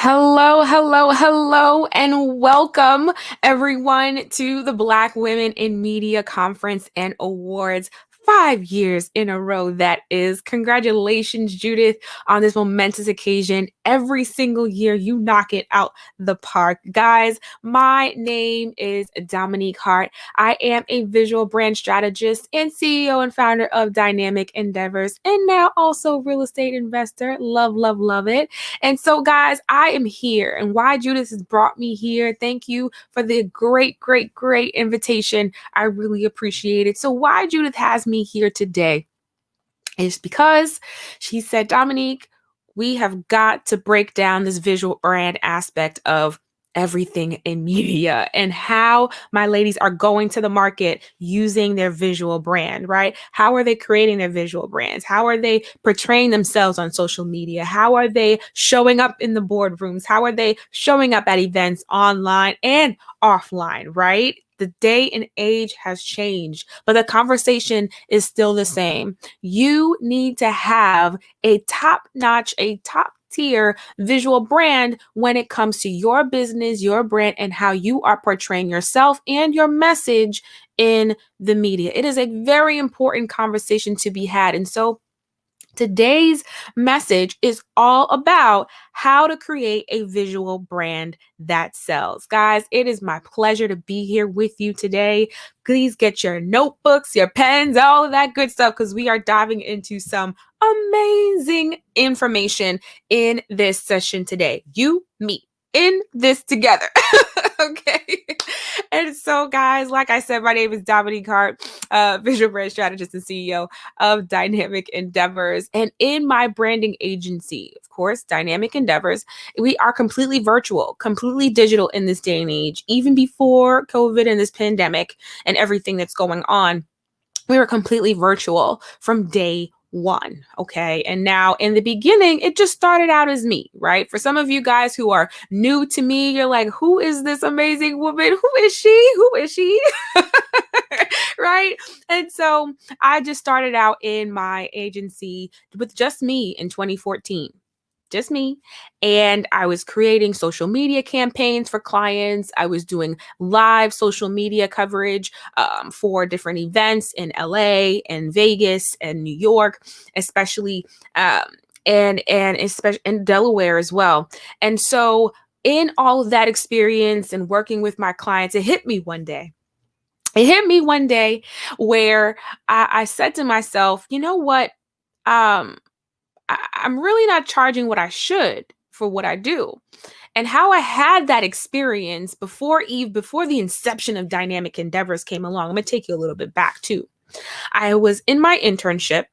Hello, hello, hello, and welcome everyone to the Black Women in Media Conference and Awards. 5 years in a row, that is. Congratulations, Judith, on this momentous occasion. Every single year, you knock it out the park. Guys, my name is Dominique Hart. I am a visual brand strategist and CEO and founder of Dynamic Endeavors, and now also real estate investor. Love, love, love it. And so, guys, I am here. And why Judith has brought me here, thank you for the great, great, great invitation. I really appreciate it. So, why Judith has me here today is because she said, Dominique, we have got to break down this visual brand aspect of everything in media and how my ladies are going to the market using their visual brand, right? How are they creating their visual brands? How are they portraying themselves on social media? How are they showing up in the boardrooms? How are they showing up at events online and offline, right? The day and age has changed, but the conversation is still the same. You need to have a top-notch, a top-tier visual brand when it comes to your business, your brand, and how you are portraying yourself and your message in the media. It is a very important conversation to be had. And so today's message is all about how to create a visual brand that sells. Guys, it is my pleasure to be here with you today. Please get your notebooks, your pens, all of that good stuff, because we are diving into some amazing information in this session today. You, me, in this together. Okay. And so, guys, like I said, my name is Dominique Hart, visual brand strategist and CEO of Dynamic Endeavors. And in my branding agency, of course, Dynamic Endeavors, we are completely virtual, completely digital in this day and age. Even before COVID and this pandemic and everything that's going on, we were completely virtual from day one. Okay. And now in the beginning, it just started out as me, right? For some of you guys who are new to me, you're like, who is this amazing woman? Who is she? Who is she? Right. And so I just started out in my agency with just me in 2014. Just me. And I was creating social media campaigns for clients. I was doing live social media coverage for different events in LA and Vegas and New York, especially and especially in Delaware as well. And so in all of that experience and working with my clients, it hit me one day. It hit me one day where I said to myself, you know what? Um, I'm really not charging what I should for what I do. And how I had that experience before the inception of Dynamic Endeavors came along. I'm gonna take you a little bit back too. I was in my internship,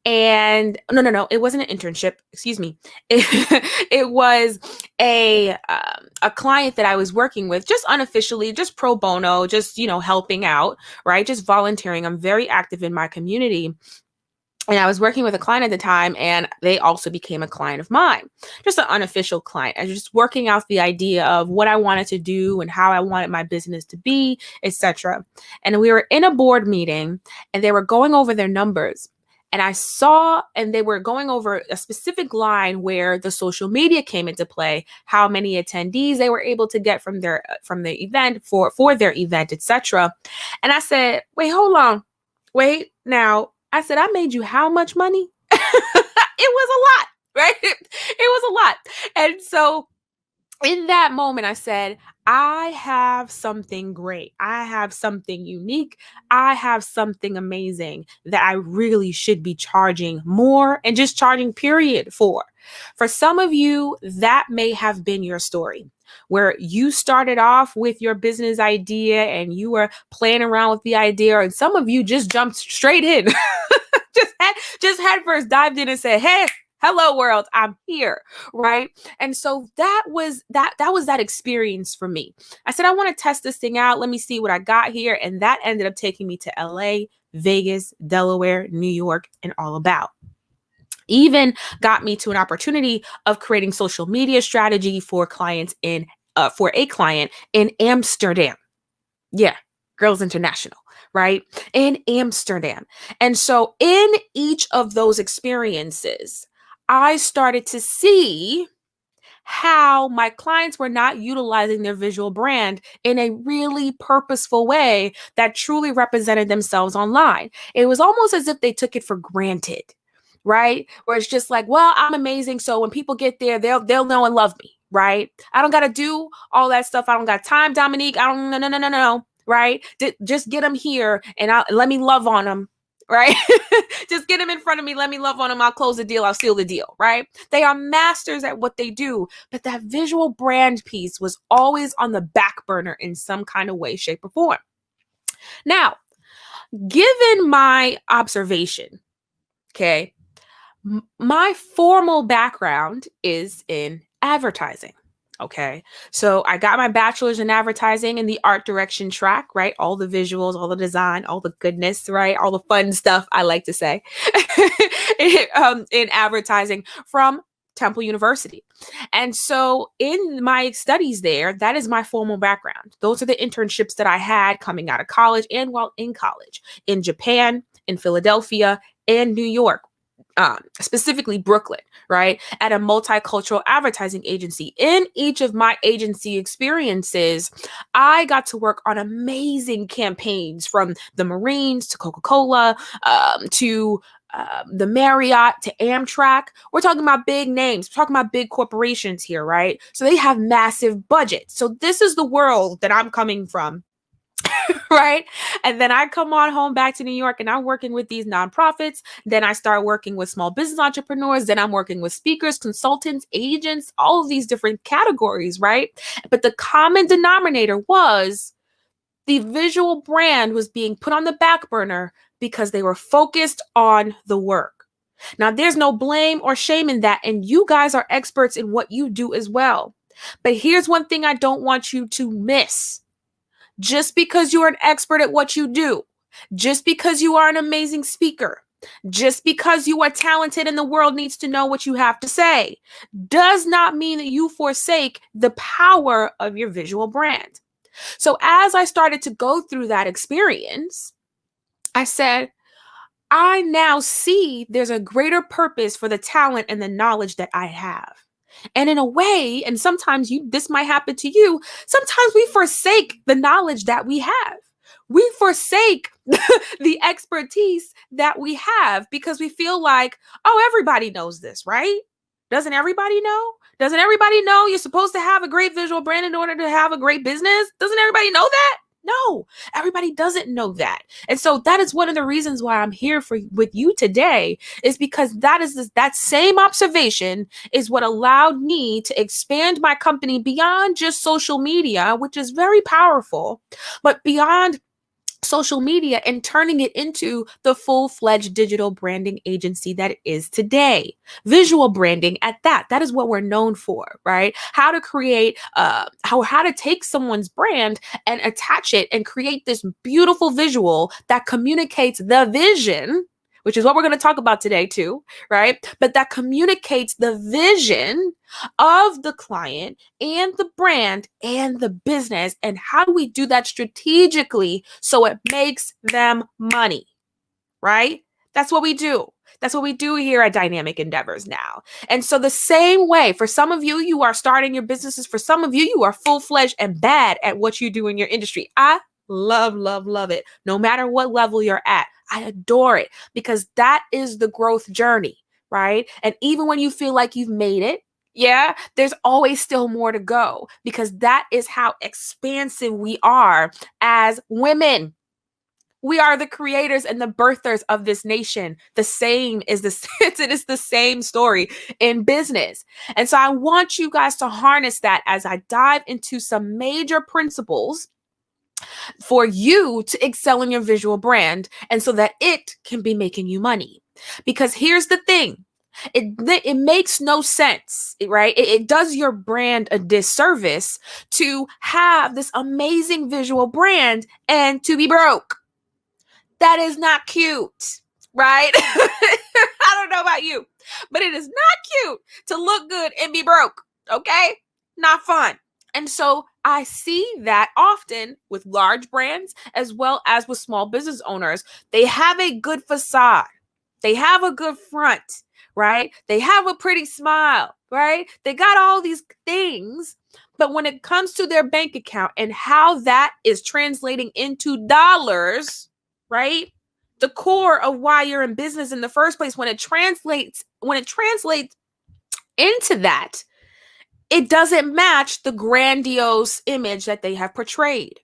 and no, it wasn't an internship. Excuse me. It was a client that I was working with, just unofficially, just pro bono, just helping out, right? Just volunteering. I'm very active in my community. And I was working with a client at the time, and they also became a client of mine, just an unofficial client. I was just working out the idea of what I wanted to do and how I wanted my business to be, etc. And we were in a board meeting, and they were going over their numbers. And I saw, and they were going over a specific line where the social media came into play, how many attendees they were able to get from the event for their event, etc. And I said, wait, hold on. Wait, now. I said, I made you how much money? It was a lot, right? It was a lot. And so in that moment, I said, I have something great. I have something unique. I have something amazing that I really should be charging more and just charging period for. For some of you, that may have been your story, where you started off with your business idea and you were playing around with the idea, and some of you just jumped straight in, just head first dived in and said, hey, hello world, I'm here, right? And so that was that experience for me. I said, I want to test this thing out. Let me see what I got here. And that ended up taking me to LA, Vegas, Delaware, New York, and all about. Even got me to an opportunity of creating social media strategy for a client in Amsterdam. Yeah, Girls International, right? In Amsterdam. And so in each of those experiences, I started to see how my clients were not utilizing their visual brand in a really purposeful way that truly represented themselves online. It was almost as if they took it for granted, right? Where it's just like, well, I'm amazing, so when people get there, they'll know and love me, right? I don't got to do all that stuff. I don't got time, Dominique. I don't no, right? Just get them here and let me love on them, right? Just get them in front of me. Let me love on them. I'll close the deal. I'll seal the deal, right? They are masters at what they do. But that visual brand piece was always on the back burner in some kind of way, shape, or form. Now, given my observation, okay, my formal background is in advertising. Okay. So I got my bachelor's in advertising in the art direction track, right? All the visuals, all the design, all the goodness, right? All the fun stuff, I like to say, in advertising from Temple University. And so in my studies there, that is my formal background. Those are the internships that I had coming out of college and while in college in Japan, in Philadelphia, and New York. Specifically Brooklyn, right? At a multicultural advertising agency. In each of my agency experiences, I got to work on amazing campaigns from the Marines to Coca-Cola to the Marriott to Amtrak. We're talking about big names. We're talking about big corporations here, right? So they have massive budgets. So this is the world that I'm coming from. Right. And then I come on home back to New York and I'm working with these nonprofits. Then I start working with small business entrepreneurs. Then I'm working with speakers, consultants, agents, all of these different categories. Right. But the common denominator was the visual brand was being put on the back burner because they were focused on the work. Now, there's no blame or shame in that. And you guys are experts in what you do as well. But here's one thing I don't want you to miss. Just because you are an expert at what you do, just because you are an amazing speaker, just because you are talented and the world needs to know what you have to say, does not mean that you forsake the power of your visual brand. So as I started to go through that experience, I said, I now see there's a greater purpose for the talent and the knowledge that I have. And in a way, and sometimes this might happen to you, sometimes we forsake the knowledge that we have. We forsake the expertise that we have because we feel like, oh, everybody knows this, right? Doesn't everybody know? Doesn't everybody know you're supposed to have a great visual brand in order to have a great business? Doesn't everybody know that? No, everybody doesn't know that. And so that is one of the reasons why I'm here with you today, is because that same observation is what allowed me to expand my company beyond just social media, which is very powerful, but beyond social media and turning it into the full-fledged digital branding agency that it is today. Visual branding at that. That is what we're known for, right? How to create, how to take someone's brand and attach it and create this beautiful visual that communicates the vision, which is what we're going to talk about today too, right? But that communicates the vision of the client and the brand and the business. And how do we do that strategically so it makes them money, right? That's what we do. That's what we do here at Dynamic Endeavors now. And so the same way, for some of you, you are starting your businesses. For some of you, you are full-fledged and bad at what you do in your industry. I love, love, love it. No matter what level you're at, I adore it because that is the growth journey, right? And even when you feel like you've made it, yeah, there's always still more to go because that is how expansive we are as women. We are the creators and the birthers of this nation. The same is it is the same story in business. And so I want you guys to harness that as I dive into some major principles for you to excel in your visual brand and so that it can be making you money. Because here's the thing. It makes no sense, right? It does your brand a disservice to have this amazing visual brand and to be broke. That is not cute, right? I don't know about you, but it is not cute to look good and be broke, okay? Not fun. And so I see that often with large brands as well as with small business owners. They have a good facade. They have a good front, right? They have a pretty smile. right? They got all these things, but when it comes to their bank account and how that is translating into dollars, right? The core of why you're in business in the first place, when it translates into that, it doesn't match the grandiose image that they have portrayed.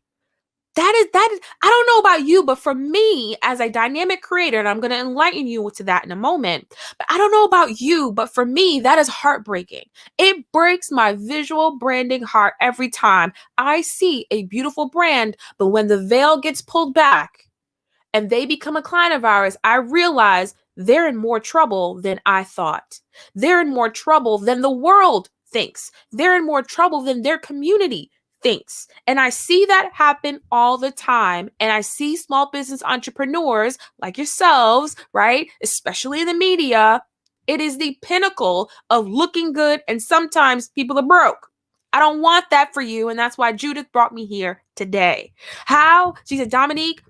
That is, I don't know about you, but for me as a dynamic creator, and I'm going to enlighten you to that in a moment, but I don't know about you, but for me, that is heartbreaking. It breaks my visual branding heart every time I see a beautiful brand, but when the veil gets pulled back and they become a client of ours, I realize they're in more trouble than I thought. They're in more trouble than the world thinks. They're in more trouble than their community thinks. And I see that happen all the time. And I see small business entrepreneurs like yourselves, right? Especially in the media. It is the pinnacle of looking good. And sometimes people are broke. I don't want that for you. And that's why Judith brought me here today. How? She said, Dominique,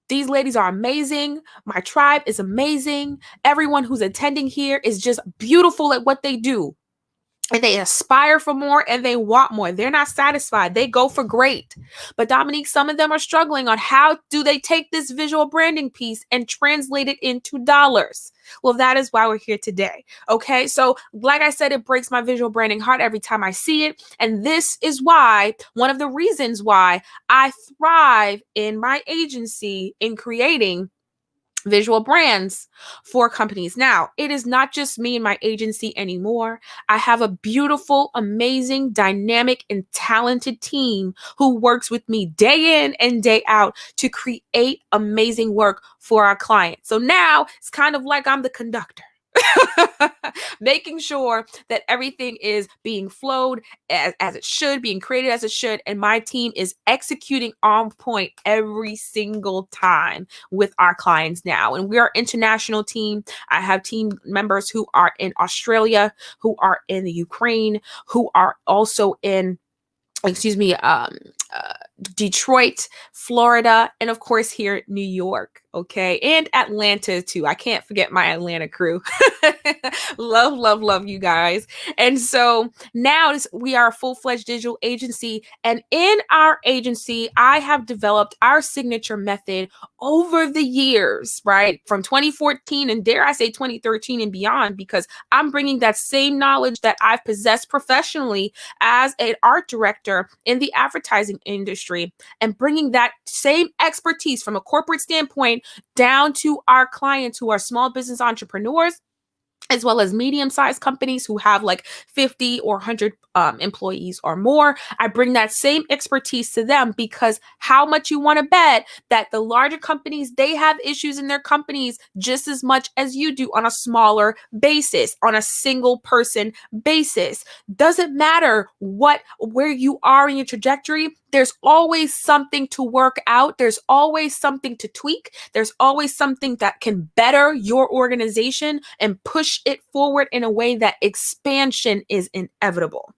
these ladies are amazing. My tribe is amazing. Everyone who's attending here is just beautiful at what they do. And they aspire for more and they want more. They're not satisfied. They go for great. But Dominique, some of them are struggling on how do they take this visual branding piece and translate it into dollars. Well, that is why we're here today. Okay. So like I said, it breaks my visual branding heart every time I see it. And this is why, one of the reasons why I thrive in my agency in creating visual brands for companies. Now, it is not just me and my agency anymore. I have a beautiful, amazing, dynamic, and talented team who works with me day in and day out to create amazing work for our clients. So now it's kind of like I'm the conductor. Making sure that everything is being flowed as it should, being created as it should, and my team is executing on point every single time with our clients now. And we are an international team. I have team members who are in Australia, who are in the Ukraine, who are also in Detroit, Florida, and of course here, New York, okay? And Atlanta too. I can't forget my Atlanta crew. Love, love, love you guys. And so now we are a full-fledged digital agency. And in our agency, I have developed our signature method over the years, right? From 2014 and dare I say 2013 and beyond, because I'm bringing that same knowledge that I've possessed professionally as an art director in the advertising industry and bringing that same expertise from a corporate standpoint down to our clients who are small business entrepreneurs, as well as medium-sized companies who have like 50 or 100 employees or more. I bring that same expertise to them because how much you want to bet that the larger companies, they have issues in their companies just as much as you do on a smaller basis, on a single person basis. Doesn't matter where you are in your trajectory. There's always something to work out. There's always something to tweak. There's always something that can better your organization and push it forward in a way that expansion is inevitable.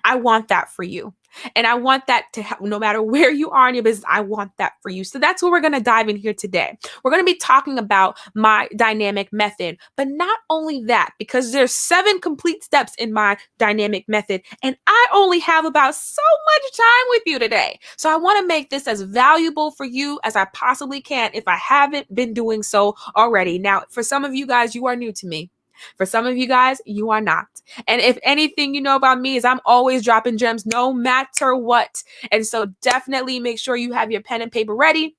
I want that for you. And I want that to no matter where you are in your business, I want that for you. So that's what we're going to dive in here today. We're going to be talking about my dynamic method, but not only that, because there's 7 complete steps in my dynamic method, and I only have about so much time with you today. So I want to make this as valuable for you as I possibly can if I haven't been doing so already. Now, for some of you guys, you are new to me. For some of you guys, you are not. And if anything you know about me is I'm always dropping gems no matter what. And so definitely make sure you have your pen and paper ready.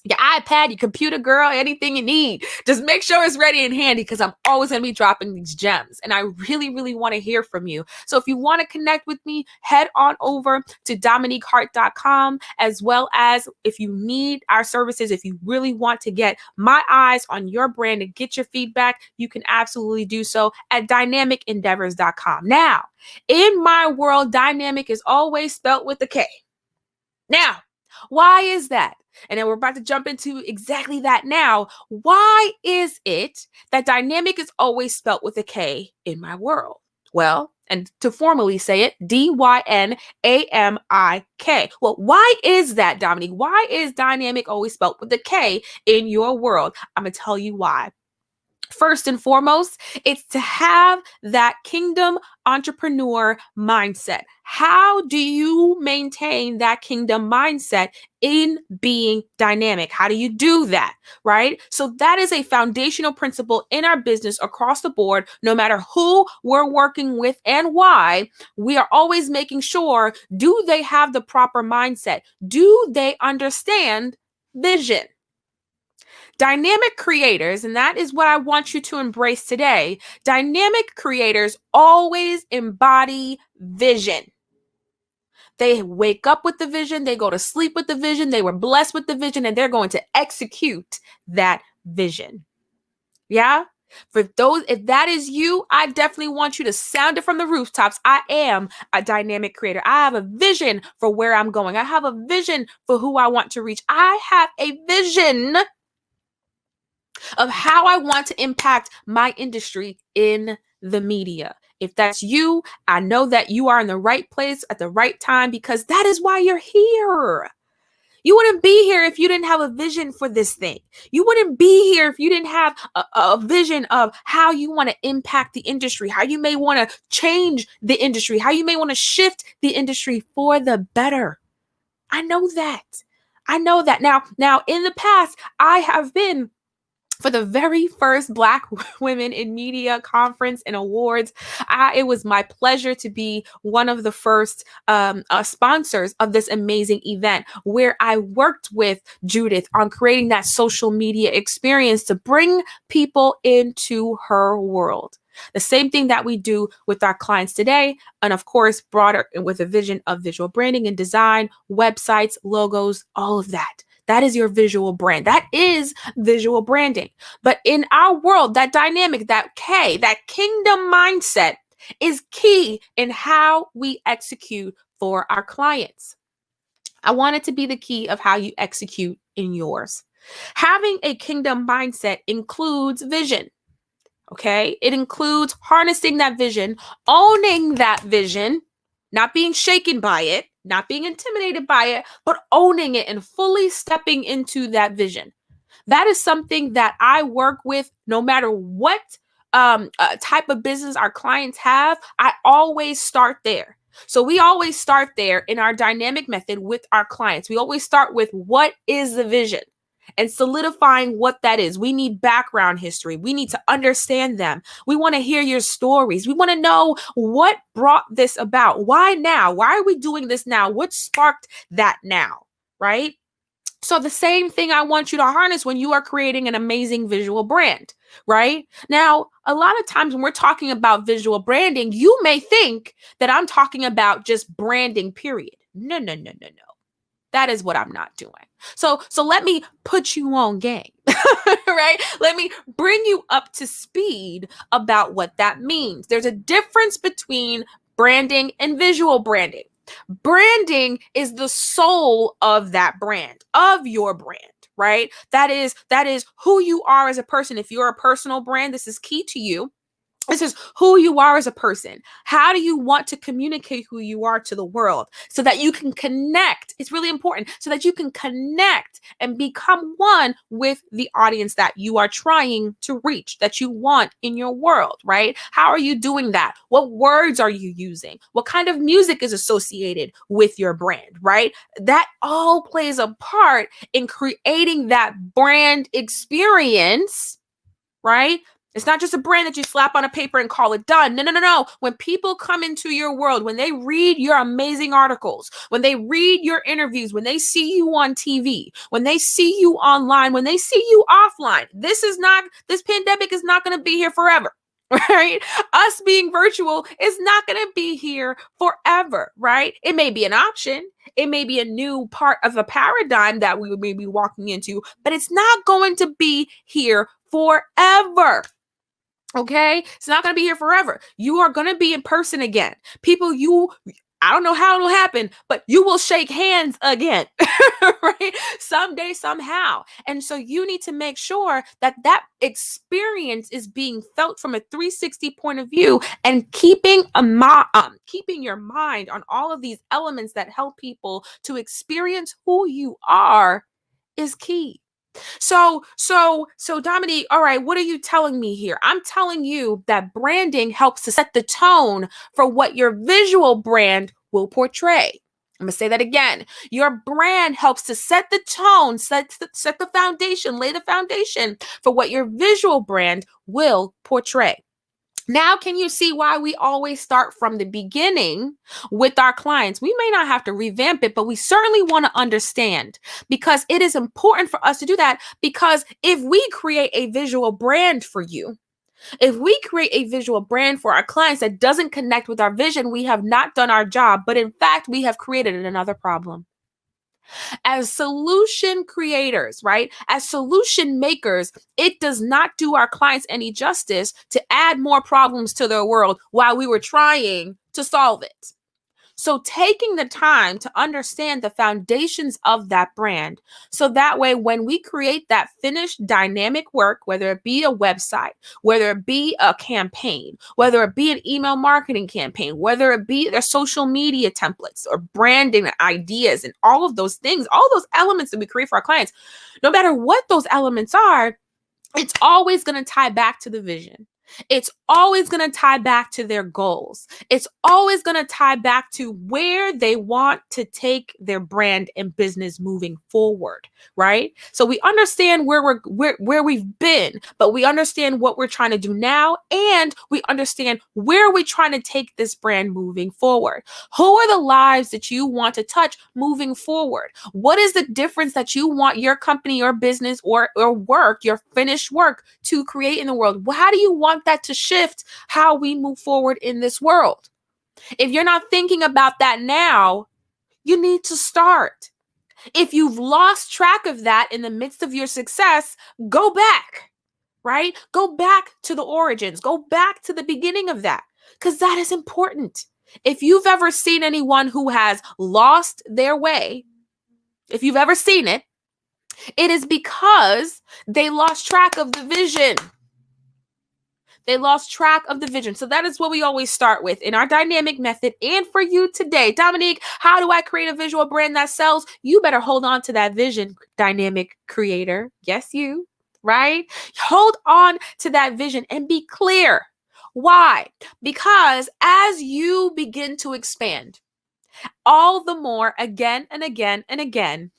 Your iPad, your computer, girl, anything you need. Just make sure it's ready and handy because I'm always going to be dropping these gems. And I really, really want to hear from you. So if you want to connect with me, head on over to DominiqueHart.com, as well as if you need our services, if you really want to get my eyes on your brand and get your feedback, you can absolutely do so at dynamicendeavors.com. Now, in my world, dynamic is always spelt with a K. Now, why is that? And then we're about to jump into exactly that now. Why is it that dynamic is always spelt with a K in my world? Well, and to formally say it, Dynamik. Well, why is that, Dominique? Why is dynamic always spelt with a K in your world? I'm going to tell you why. First and foremost, it's to have that kingdom entrepreneur mindset. How do you maintain that kingdom mindset in being dynamic? How do you do that, right? So that is a foundational principle in our business across the board. No matter who we're working with and why, we are always making sure, do they have the proper mindset? Do they understand vision? Dynamic creators, and that is what I want you to embrace today. Dynamic creators always embody vision. They wake up with the vision, they go to sleep with the vision, they were blessed with the vision, and they're going to execute that vision. Yeah? For those, if that is you, I definitely want you to sound it from the rooftops. I am a dynamic creator. I have a vision for where I'm going. I have a vision for who I want to reach. I have a vision of how I want to impact my industry in the media. If that's you, I know that you are in the right place at the right time, because that is why you're here. You wouldn't be here if you didn't have a vision for this thing. You wouldn't be here if you didn't have a vision of how you want to impact the industry, how you may want to change the industry, how you may want to shift the industry for the better. I know that. I know that. Now, in the past, I have been for the very first Black Women in Media conference and awards. It was my pleasure to be one of the first sponsors of this amazing event, where I worked with Judith on creating that social media experience to bring people into her world. The same thing that we do with our clients today, and of course, broader with a vision of visual branding and design, websites, logos, all of that. That is your visual brand. That is visual branding. But in our world, that dynamic, that kingdom mindset is key in how we execute for our clients. I want it to be the key of how you execute in yours. Having a kingdom mindset includes vision. Okay? It includes harnessing that vision, owning that vision, not being shaken by it, not being intimidated by it, but owning it and fully stepping into that vision. That is something that I work with no matter what type of business our clients have. I always start there. So we always start there in our dynamic method with our clients. We always start with, what is the vision? And solidifying what that is. We need background history. We need to understand them. We want to hear your stories. We want to know what brought this about. Why now? Why are we doing this now? What sparked that now? Right? So the same thing I want you to harness when you are creating an amazing visual brand, right? Now, a lot of times when we're talking about visual branding, you may think that I'm talking about just branding, period. No. That is what I'm not doing. So let me put you on game, right? Let me bring you up to speed about what that means. There's a difference between branding and visual branding. Branding is the soul of that brand, of your brand, right? That is who you are as a person. If you're a personal brand, this is key to you. This is who you are as a person. How do you want to communicate who you are to the world so that you can connect? It's really important so that you can connect and become one with the audience that you are trying to reach, that you want in your world, right? How are you doing that? What words are you using? What kind of music is associated with your brand, right? That all plays a part in creating that brand experience, right? It's not just a brand that you slap on a paper and call it done. No. When people come into your world, when they read your amazing articles, when they read your interviews, when they see you on TV, when they see you online, when they see you offline, this pandemic is not going to be here forever. Right? Us being virtual is not going to be here forever, right? It may be an option. It may be a new part of a paradigm that we may be walking into, but it's not going to be here forever. Okay? It's not going to be here forever. You are going to be in person again. I don't know how it'll happen, but you will shake hands again, right? Someday, somehow. And so you need to make sure that that experience is being felt from a 360 point of view, and keeping your mind on all of these elements that help people to experience who you are is key. So Dominique, all right, what are you telling me here? I'm telling you that branding helps to set the tone for what your visual brand will portray. I'm going to say that again. Your brand helps to set the tone, set the foundation, lay the foundation for what your visual brand will portray. Now, can you see why we always start from the beginning with our clients? We may not have to revamp it, but we certainly want to understand, because it is important for us to do that. Because if we create a visual brand for you, if we create a visual brand for our clients that doesn't connect with our vision, we have not done our job, but in fact, we have created another problem. As solution creators, right? As solution makers, it does not do our clients any justice to add more problems to their world while we were trying to solve it. So taking the time to understand the foundations of that brand, so that way when we create that finished dynamic work, whether it be a website, whether it be a campaign, whether it be an email marketing campaign, whether it be their social media templates or branding ideas and all of those things, all those elements that we create for our clients, no matter what those elements are, it's always going to tie back to the vision. It's always going to tie back to their goals. It's always going to tie back to where they want to take their brand and business moving forward, right? So we understand where we've been, but we understand what we're trying to do now, and we understand where we're trying to take this brand moving forward. Who are the lives that you want to touch moving forward? What is the difference that you want your company, your business, or work, your finished work, to create in the world? How do you want that to shift how we move forward in this world? If you're not thinking about that now, you need to start. If you've lost track of that in the midst of your success, go back, right? Go back to the origins, go back to the beginning of that, because that is important. If you've ever seen anyone who has lost their way, if you've ever seen it, it is because they lost track of the vision. They lost track of the vision. So that is what we always start with in our dynamic method. And for you today, Dominique, how do I create a visual brand that sells? You better hold on to that vision, dynamic creator. Yes, you, right? Hold on to that vision and be clear. Why? Because as you begin to expand all the more again and again and again,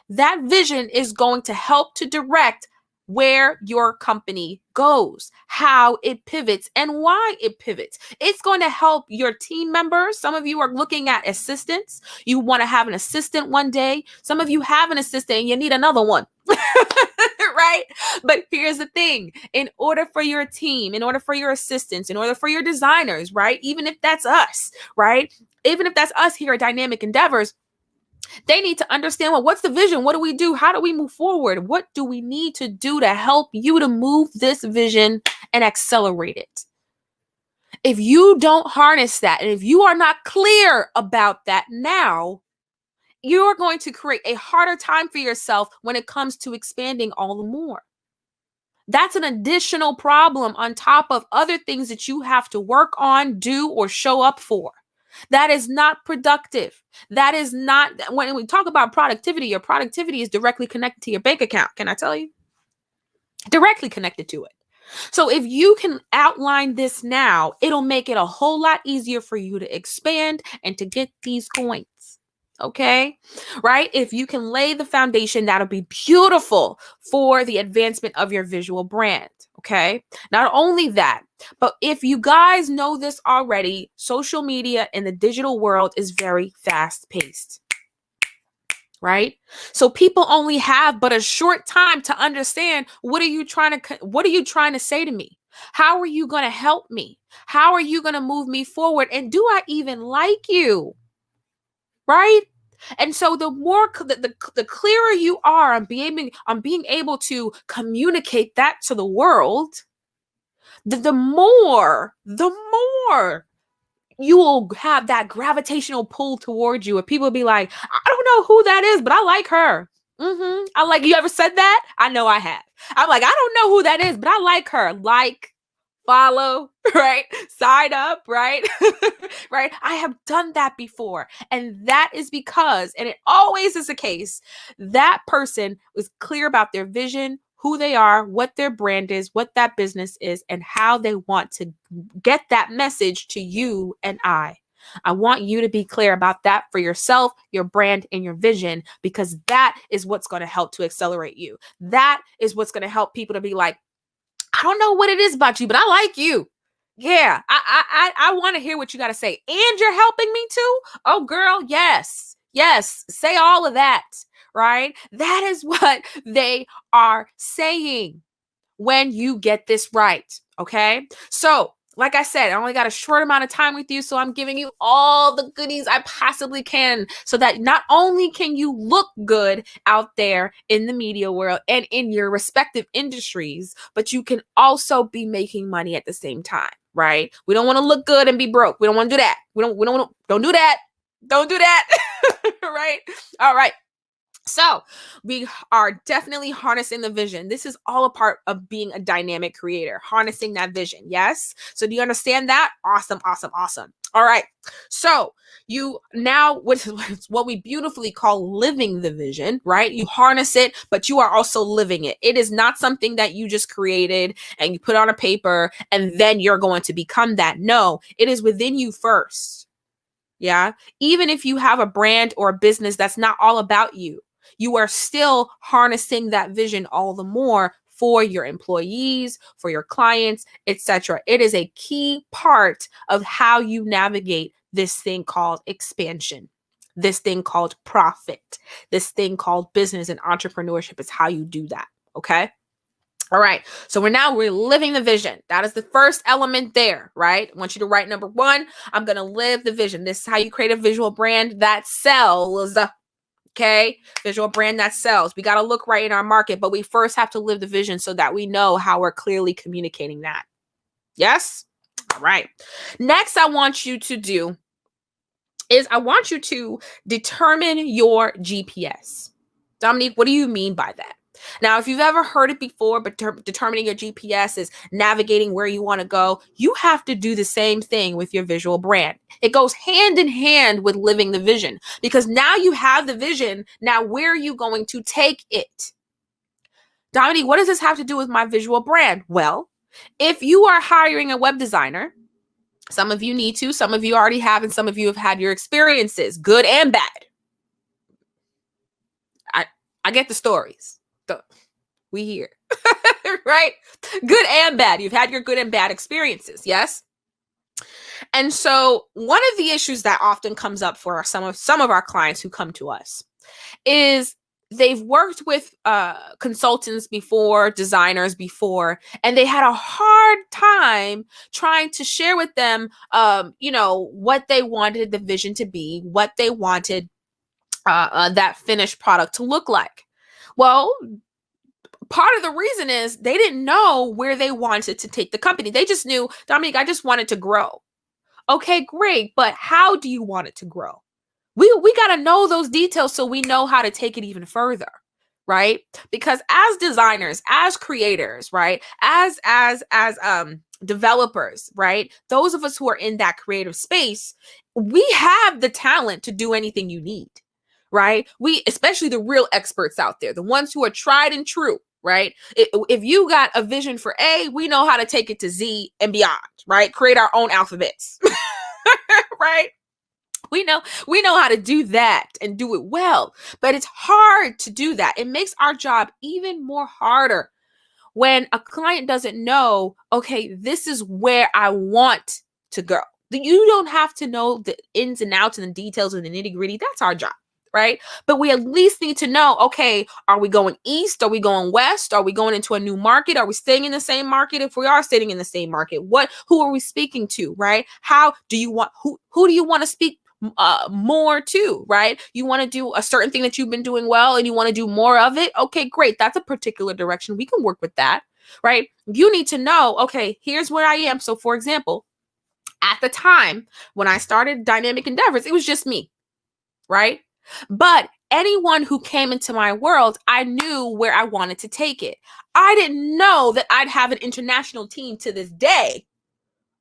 that vision is going to help to direct where your company goes, how it pivots, and why it pivots. It's going to help your team members. Some of you are looking at assistants. You want to have an assistant one day. Some of you have an assistant and you need another one. Right? But here's the thing. In order for your team, in order for your assistants, in order for your designers, right? Even if that's us, right? Even if that's us here at Dynamic Endeavors, they need to understand, well, what's the vision? What do we do? How do we move forward? What do we need to do to help you to move this vision and accelerate it? If you don't harness that, and if you are not clear about that now, you're going to create a harder time for yourself when it comes to expanding all the more. That's an additional problem on top of other things that you have to work on, do, or show up for. That is not productive. That is not, when we talk about productivity, your productivity is directly connected to your bank account. Can I tell you? Directly connected to it. So if you can outline this now, it'll make it a whole lot easier for you to expand and to get these coins. Okay, right? If you can lay the foundation, that'll be beautiful for the advancement of your visual brand. Okay, not only that, but if you guys know this already, social media in the digital world is very fast paced. Right? So people only have but a short time to understand, what are you trying to say to me? How are you going to help me? How are you going to move me forward? And do I even like you? Right? And so the more the clearer you are on being able to communicate that to the world, the more you will have that gravitational pull towards you, and people will be like, I don't know who that is, but I like her. I like, you ever said that? I know I have. I'm like, I don't know who that is, but I like her. Like, follow, right? Side up, right? Right? I have done that before. And that is because, and it always is the case, that person was clear about their vision, who they are, what their brand is, what that business is, and how they want to get that message to you and I. I want you to be clear about that for yourself, your brand, and your vision, because that is what's going to help to accelerate you. That is what's going to help people to be like, I don't know what it is about you, but I like you. Yeah, I want to hear what you got to say. And you're helping me too? Oh, girl, yes. Yes, say all of that, right? That is what they are saying when you get this right, okay? So, like I said, I only got a short amount of time with you, so I'm giving you all the goodies I possibly can so that not only can you look good out there in the media world and in your respective industries, but you can also be making money at the same time, right? We don't want to look good and be broke. We don't want to do that. Don't do that. Don't do that. Right? All right. So we are definitely harnessing the vision. This is all a part of being a dynamic creator, harnessing that vision. Yes. So do you understand that? Awesome, awesome, awesome. All right. So you now, what we beautifully call living the vision, right? You harness it, but you are also living it. It is not something that you just created and you put on a paper and then you're going to become that. No, it is within you first. Yeah. Even if you have a brand or a business that's not all about you, you are still harnessing that vision all the more for your employees, for your clients, etc. It is a key part of how you navigate this thing called expansion, this thing called profit, this thing called business and entrepreneurship is how you do that. Okay. All right. So we're living the vision. That is the first element there, right? I want you to write number 1. I'm going to live the vision. This is how you create a visual brand that sells. Okay. Visual brand that sells. We got to look right in our market, but we first have to live the vision so that we know how we're clearly communicating that. Yes. All right. Next, I want you to do is I want you to determine your GPS. Dominique, what do you mean by that? Now, if you've ever heard it before, but determining your GPS is navigating where you want to go, you have to do the same thing with your visual brand. It goes hand in hand with living the vision because now you have the vision. Now, where are you going to take it? Dominique, what does this have to do with my visual brand? Well, if you are hiring a web designer, some of you need to, some of you already have, and some of you have had your experiences, good and bad. I get the stories. We hear, right? Good and bad. You've had your good and bad experiences, yes? And so one of the issues that often comes up for some of our clients who come to us is they've worked with consultants before, designers before, and they had a hard time trying to share with them, what they wanted the vision to be, what they wanted that finished product to look like. Well, part of the reason is they didn't know where they wanted to take the company. They just knew, Dominique, I just want it to grow. Okay, great. But how do you want it to grow? We got to know those details so we know how to take it even further, right? Because as designers, as creators, right? As developers, right? Those of us who are in that creative space, we have the talent to do anything you need, right? We, especially the real experts out there, the ones who are tried and true, right? If you got a vision for A, we know how to take it to Z and beyond, right? Create our own alphabets, right? We know how to do that and do it well, but it's hard to do that. It makes our job even more harder when a client doesn't know, okay, this is where I want to go. You don't have to know the ins and outs and the details and the nitty gritty. That's our job, right? But we at least need to know, okay, are we going east? Are we going west? Are we going into a new market? Are we staying in the same market? If we are staying in the same market, who are we speaking to, right? How do you want, who do you want to speak more to, right? You want to do a certain thing that you've been doing well and you want to do more of it. Okay, great. That's a particular direction. We can work with that, right? You need to know, okay, here's where I am. So for example, at the time when I started Dynamic Endeavors, it was just me, right? But anyone who came into my world, I knew where I wanted to take it. I didn't know that I'd have an international team to this day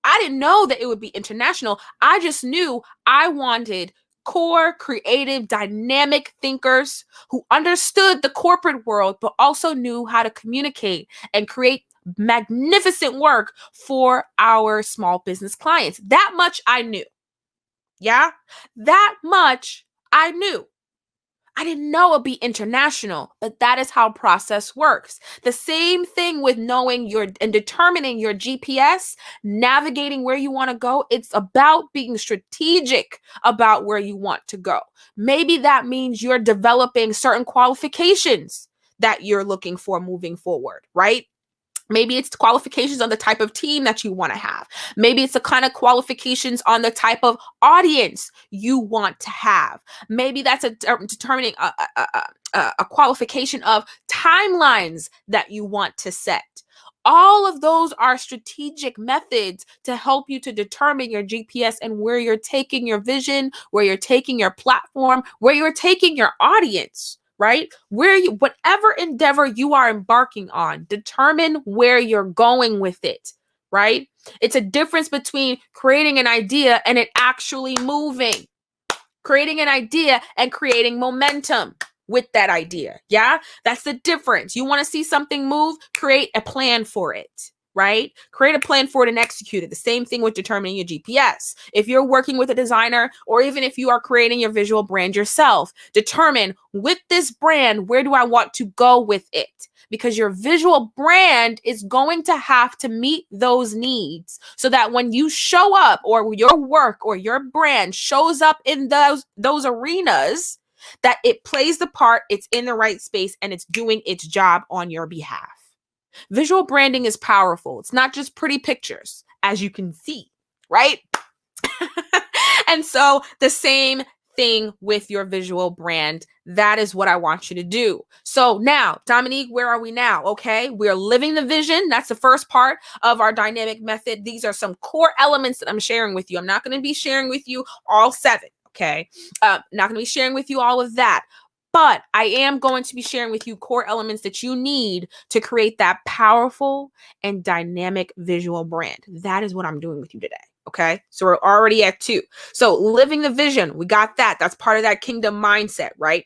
I didn't know that it would be international. I just knew I wanted core, creative, dynamic thinkers who understood the corporate world, but also knew how to communicate and create magnificent work for our small business clients. That much I knew. Yeah, that much I knew. I didn't know it'd be international, but that is how process works. The same thing with knowing your and determining your GPS, navigating where you want to go. It's about being strategic about where you want to go. Maybe that means you're developing certain qualifications that you're looking for moving forward, right? Maybe it's qualifications on the type of team that you want to have. Maybe it's the kind of qualifications on the type of audience you want to have. Maybe that's determining a qualification of timelines that you want to set. All of those are strategic methods to help you to determine your GPS and where you're taking your vision, where you're taking your platform, where you're taking your audience. Right? Whatever endeavor you are embarking on, determine where you're going with it, right? It's a difference between creating an idea and it actually moving, creating an idea and creating momentum with that idea. Yeah, that's the difference. You want to see something move, create a plan for it. Right? Create a plan for it and execute it. The same thing with determining your GPS. If you're working with a designer, or even if you are creating your visual brand yourself, determine with this brand, where do I want to go with it? Because your visual brand is going to have to meet those needs so that when you show up or your work or your brand shows up in those arenas, that it plays the part, it's in the right space, and it's doing its job on your behalf. Visual branding is powerful. It's not just pretty pictures, as you can see, right? And so the same thing with your visual brand. That is what I want you to do. So now, Dominique, where are we now? Okay, we're living the vision. That's the first part of our dynamic method. These are some core elements that I'm sharing with you. I'm not going to be sharing with you all 7, okay? Not going to be sharing with you all of that. But I am going to be sharing with you core elements that you need to create that powerful and dynamic visual brand. That is what I'm doing with you today. Okay. So we're already at 2. So living the vision, we got that. That's part of that kingdom mindset, right?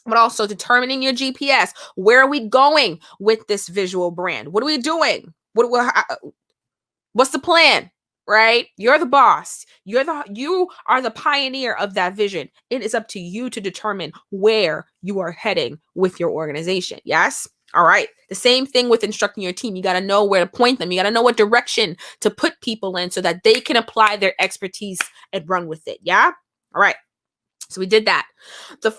But also determining your GPS. Where are we going with this visual brand? What are we doing? What's the plan? Right? You're the boss. You are the pioneer of that vision. It is up to you to determine where you are heading with your organization. Yes? All right. The same thing with instructing your team. You got to know where to point them. You got to know what direction to put people in so that they can apply their expertise and run with it. Yeah? All right. So we did that. The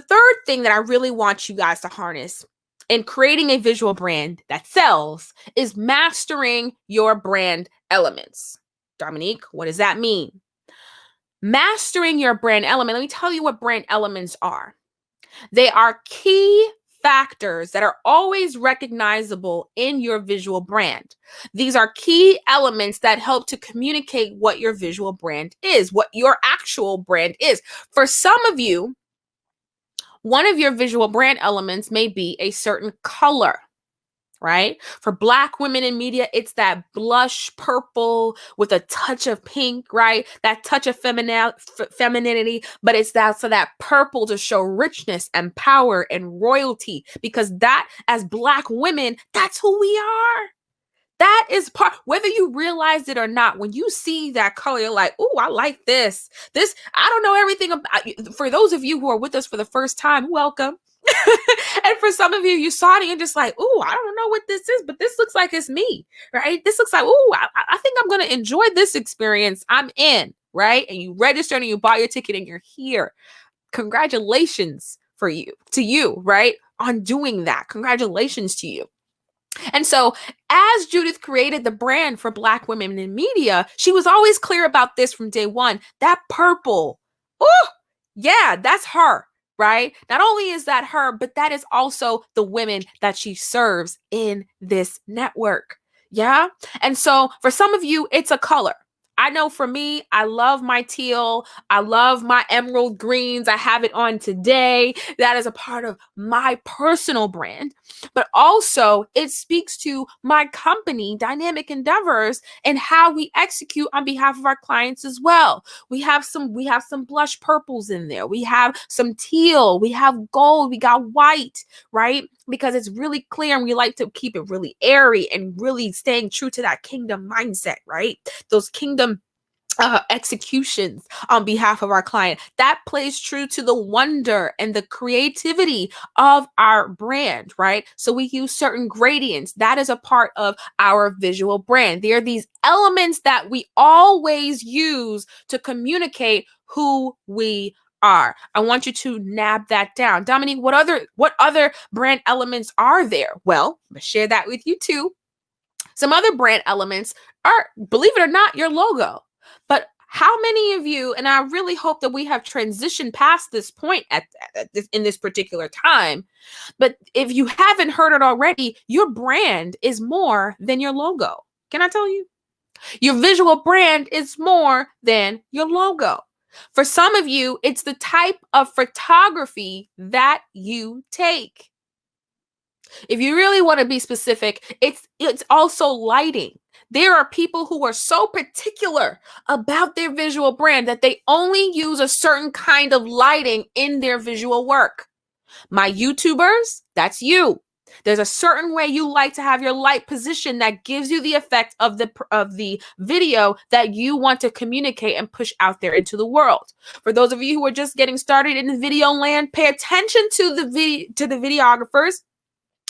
third thing that I really want you guys to harness in creating a visual brand that sells is mastering your brand elements. Dominique, what does that mean? Mastering your brand element. Let me tell you what brand elements are. They are key factors that are always recognizable in your visual brand. These are key elements that help to communicate what your visual brand is, what your actual brand is. For some of you, one of your visual brand elements may be a certain color, right? For Black women in media, it's that blush purple with a touch of pink, right? That touch of femininity, but it's that purple to show richness and power and royalty, because that, as Black women, that's who we are. That is part, whether you realize it or not, when you see that color, you're like, oh, I like this. I don't know everything about. For those of you who are with us for the first time, welcome. And for some of you, you saw it and you're just like, oh, I don't know what this is, but this looks like it's me, right? This looks like, oh, I think I'm going to enjoy this experience. I'm in, right? And you registered and you bought your ticket and you're here. Congratulations to you, right? On doing that. Congratulations to you. And so as Judith created the brand for Black women in media, she was always clear about this from day one. That purple, oh, yeah, that's her, right? Not only is that her, but that is also the women that she serves in this network. Yeah. And so for some of you, it's a color. I know for me, I love my teal. I love my emerald greens. I have it on today. That is a part of my personal brand. But also, it speaks to my company, Dynamic Endeavors, and how we execute on behalf of our clients as well. We have some blush purples in there. We have some teal. We have gold. We got white, right? Because it's really clear and we like to keep it really airy and really staying true to that kingdom mindset, right? Those kingdom executions on behalf of our client. That plays true to the wonder and the creativity of our brand, right? So we use certain gradients. That is a part of our visual brand. There are these elements that we always use to communicate who we are. I want you to nab that down. Dominique, what other brand elements are there? Well, I'm gonna share that with you too. Some other brand elements are, believe it or not, your logo. But how many of you, and I really hope that we have transitioned past this point in this particular time, but if you haven't heard it already, your brand is more than your logo. Can I tell you? Your visual brand is more than your logo. For some of you, it's the type of photography that you take. If you really want to be specific, it's also lighting. There are people who are so particular about their visual brand that they only use a certain kind of lighting in their visual work. My YouTubers, that's you. There's a certain way you like to have your light position that gives you the effect of the video that you want to communicate and push out there into the world. For those of you who are just getting started in video land, pay attention to the videographers,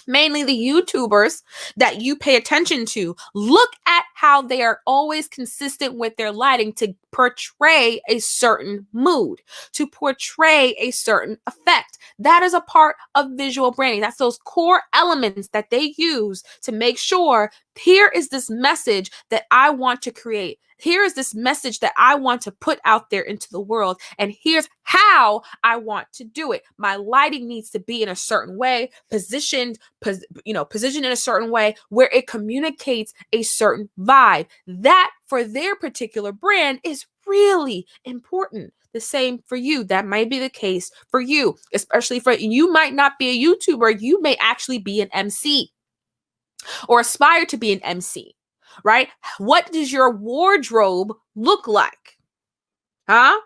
mainly the YouTubers that you pay attention to. Look at how they are always consistent with their lighting to portray a certain mood, to portray a certain effect. That is a part of visual branding. That's those core elements that they use to make sure here is this message that I want to create. Here is this message that I want to put out there into the world. And here's how I want to do it. My lighting needs to be in a certain way, positioned in a certain way where it communicates a certain vibe. That for their particular brand is really important. The same for you. That might be the case for you, especially for you might not be a YouTuber. You may actually be an MC or aspire to be an MC, right? What does your wardrobe look like? Huh?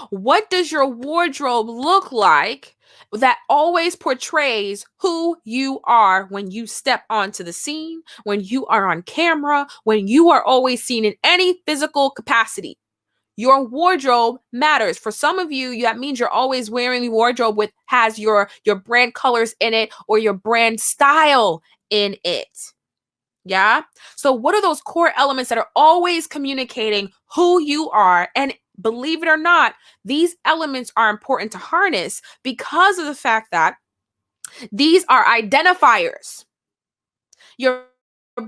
What does your wardrobe look like that always portrays who you are when you step onto the scene, when you are on camera, when you are always seen in any physical capacity? Your wardrobe matters. For some of you, that means you're always wearing the wardrobe has your brand colors in it or your brand style in it. Yeah. So what are those core elements that are always communicating who you are? And believe it or not, these elements are important to harness because of the fact that these are identifiers. Your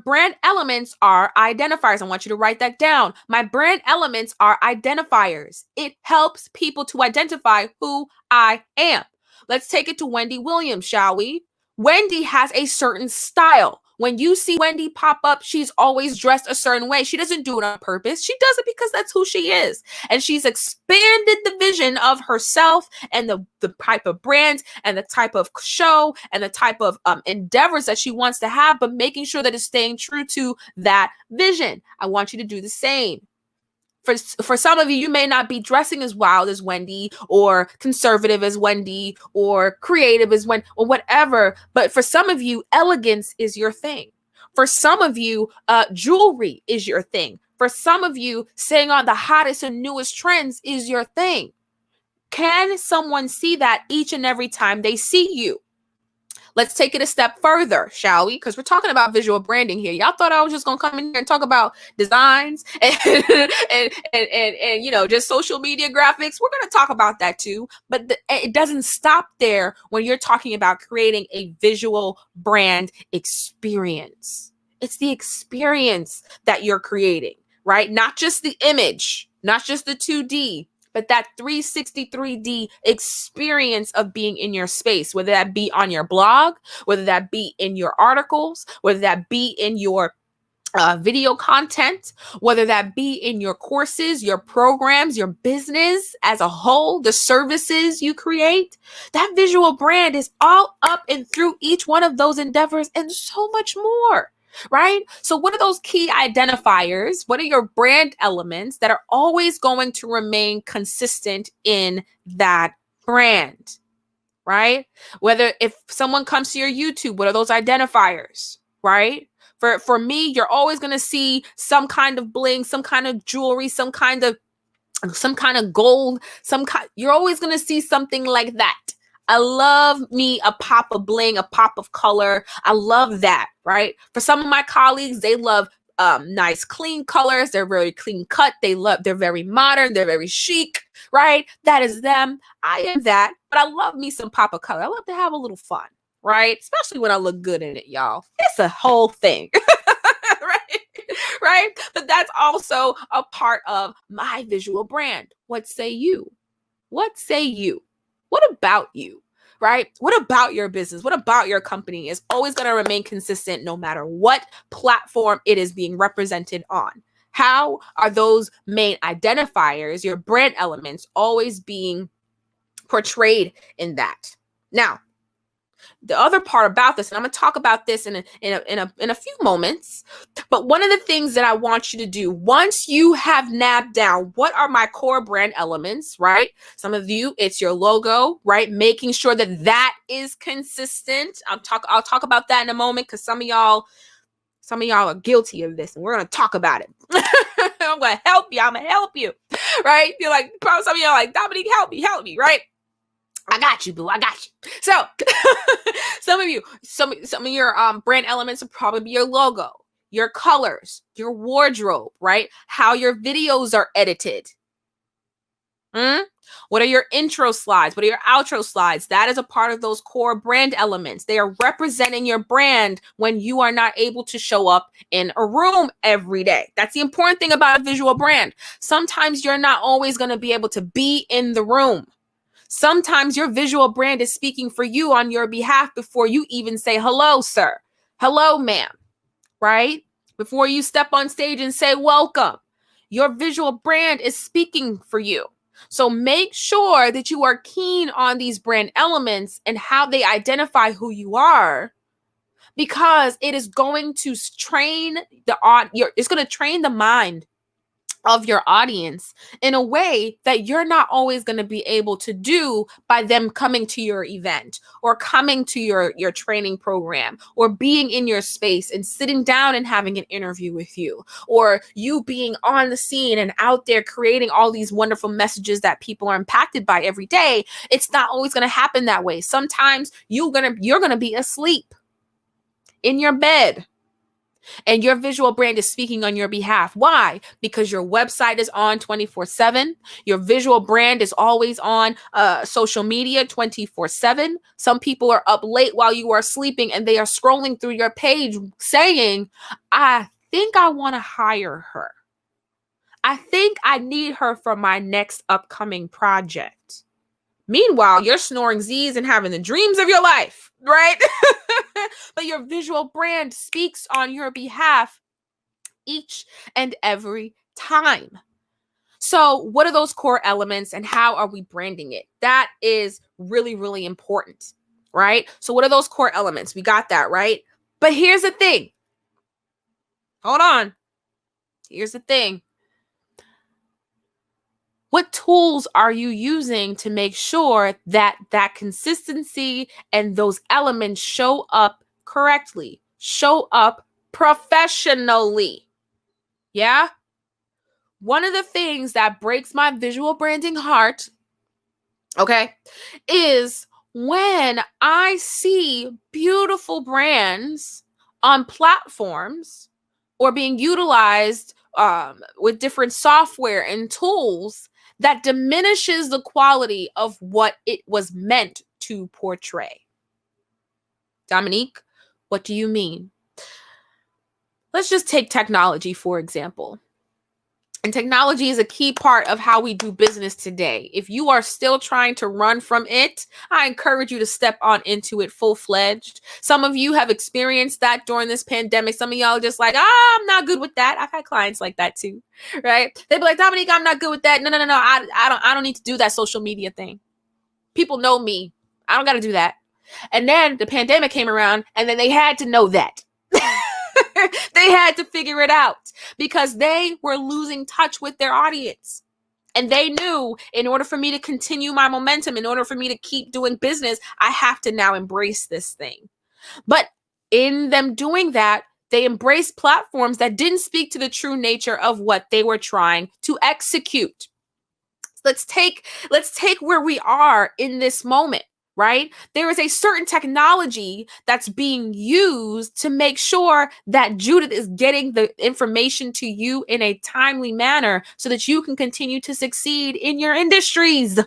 brand elements are identifiers. I want you to write that down. My brand elements are identifiers. It helps people to identify who I am. Let's take it to Wendy Williams, shall we? Wendy has a certain style. When you see Wendy pop up, she's always dressed a certain way. She doesn't do it on purpose. She does it because that's who she is. And she's expanded the vision of herself and the type of brand and the type of show and the type of endeavors that she wants to have, but making sure that it's staying true to that vision. I want you to do the same. For some of you, you may not be dressing as wild as Wendy or conservative as Wendy or creative as Wendy or whatever. But for some of you, elegance is your thing. For some of you, jewelry is your thing. For some of you, staying on the hottest and newest trends is your thing. Can someone see that each and every time they see you? Let's take it a step further, shall we? Because we're talking about visual branding here. Y'all thought I was just going to come in here and talk about designs and just social media graphics. We're going to talk about that too. But it doesn't stop there when you're talking about creating a visual brand experience. It's the experience that you're creating, right? Not just the image, not just the 2D, but that 360 experience of being in your space, whether that be on your blog, whether that be in your articles, whether that be in your video content, whether that be in your courses, your programs, your business as a whole, the services you create. That visual brand is all up and through each one of those endeavors and so much more, right? So what are those key identifiers? What are your brand elements that are always going to remain consistent in that brand, right? Whether if someone comes to your YouTube, what are those identifiers, right? For me, you're always going to see some kind of bling, some kind of jewelry, some kind of gold, you're always going to see something like that. I love me a pop of bling, a pop of color. I love that, right? For some of my colleagues, they love nice, clean colors. They're very clean cut. They're very modern. They're very chic, right? That is them. I am that, but I love me some pop of color. I love to have a little fun, right? Especially when I look good in it, y'all. It's a whole thing. Right? But that's also a part of my visual brand. What say you? What say you? What about you? Right? What about your business? What about your company is always going to remain consistent no matter what platform it is being represented on? How are those main identifiers, your brand elements, always being portrayed in that? Now, the other part about this, and I'm going to talk about this in a few moments, but one of the things that I want you to do once you have nabbed down what are my core brand elements, right? Some of you, it's your logo, right? Making sure that that is consistent. I'll talk about that in a moment because some of y'all are guilty of this, and we're going to talk about it. I'm going to help you. I'm going to help you, right? You're like, probably some of y'all are like, Dominique, help me, right? I got you, boo. I got you. So some of your brand elements will probably be your logo, your colors, your wardrobe, right? How your videos are edited. What are your intro slides? What are your outro slides? That is a part of those core brand elements. They are representing your brand when you are not able to show up in a room every day. That's the important thing about a visual brand. Sometimes you're not always going to be able to be in the room. Sometimes your visual brand is speaking for you on your behalf before you even say, hello, sir. Hello, ma'am. Right? Before you step on stage and say, welcome. Your visual brand is speaking for you. So make sure that you are keen on these brand elements and how they identify who you are, because it is going to train it's going to train the mind of your audience in a way that you're not always going to be able to do by them coming to your event or coming to your training program or being in your space and sitting down and having an interview with you, or you being on the scene and out there creating all these wonderful messages that people are impacted by every day. It's not always going to happen that way. Sometimes you're going to be asleep in your bed, and your visual brand is speaking on your behalf. Why? Because your website is on 24/7. Your visual brand is always on social media 24/7. Some people are up late while you are sleeping and they are scrolling through your page saying, I think I want to hire her. I think I need her for my next upcoming project. Meanwhile, you're snoring Z's and having the dreams of your life, right? But your visual brand speaks on your behalf each and every time. So what are those core elements and how are we branding it? That is really, really important, right? So what are those core elements? We got that, right? But here's the thing. Hold on. Here's the thing. What tools are you using to make sure that that consistency and those elements show up correctly, show up professionally? Yeah? One of the things that breaks my visual branding heart, okay, is when I see beautiful brands on platforms or being utilized with different software and tools that diminishes the quality of what it was meant to portray. Dominique, what do you mean? Let's just take technology, for example. And technology is a key part of how we do business today. If you are still trying to run from it, I encourage you to step on into it full-fledged. Some of you have experienced that during this pandemic. Some of y'all are just like, I'm not good with that. I've had clients like that too, right? They'd be like, Dominique, I'm not good with that. No. I don't need to do that social media thing. People know me. I don't got to do that. And then the pandemic came around, and then they had to know that. They had to figure it out because they were losing touch with their audience. And they knew in order for me to continue my momentum, in order for me to keep doing business, I have to now embrace this thing. But in them doing that, they embraced platforms that didn't speak to the true nature of what they were trying to execute. Let's take where we are in this moment. Right? There is a certain technology that's being used to make sure that Judith is getting the information to you in a timely manner so that you can continue to succeed in your industries.